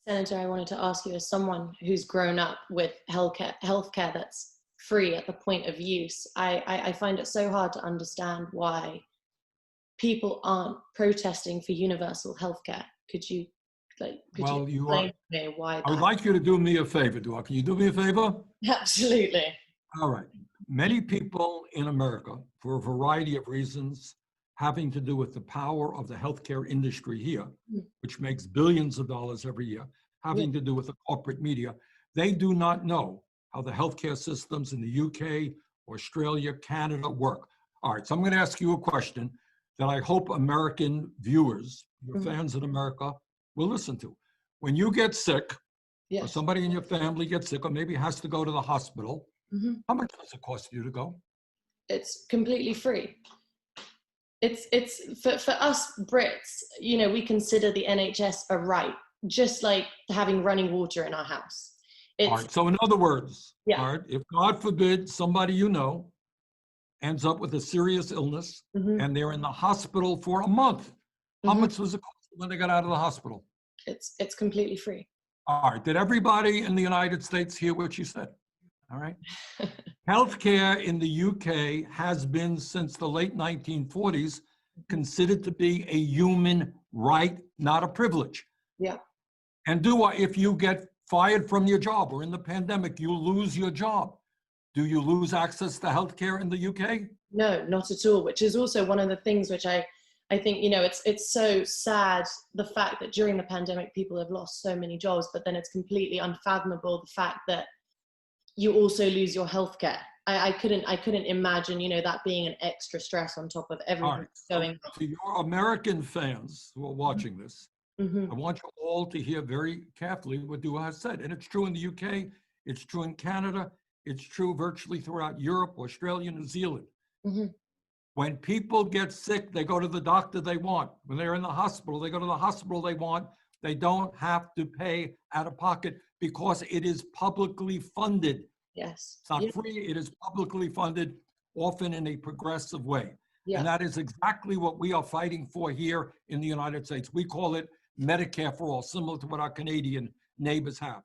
Senator, I wanted to ask you, as someone who's grown up with healthcare that's free at the point of use, I find it so hard to understand why people aren't protesting for universal healthcare. Could you Well, you are. explain to me why I would that? like you to do me a favor, Can you do me a favor? Absolutely. All right. Many people in America, for a variety of reasons, having to do with the power of the healthcare industry here, which makes billions of dollars every year, having to do with the corporate media, they do not know how the healthcare systems in the UK, Australia, Canada work. All right, so I'm going to ask you a question that I hope American viewers, your fans in America, will listen to. When you get sick, or somebody in your family gets sick, or maybe has to go to the hospital, how much does it cost you to go? It's completely free. It's for us Brits, you know, we consider the NHS a right, just like having running water in our house. All right, so in other words, Yeah. all right, if God forbid somebody you know ends up with a serious illness and they're in the hospital for a month, how much does it cost when they got out of the hospital? It's completely free. All right, did everybody in the United States hear what you said? All right. Healthcare in the UK has been, since the late 1940s, considered to be a human right, not a privilege. Yeah. And if you get fired from your job or in the pandemic, you lose your job, do you lose access to healthcare in the UK? No, not at all, which is also one of the things which I think, you know, it's so sad, the fact that during the pandemic, people have lost so many jobs, but then it's completely unfathomable, the fact that you also lose your healthcare. I couldn't imagine, you know, that being an extra stress on top of everything that's going on. To your American fans who are watching this, I want you all to hear very carefully what Dua has said. And it's true in the UK, it's true in Canada, it's true virtually throughout Europe, Australia, New Zealand. When people get sick, they go to the doctor they want. When they're in the hospital, they go to the hospital they want. They don't have to pay out of pocket because it is publicly funded. Yes. It's not free, it is publicly funded, often in a progressive way. Yeah. And that is exactly what we are fighting for here in the United States. We call it Medicare for all, similar to what our Canadian neighbors have.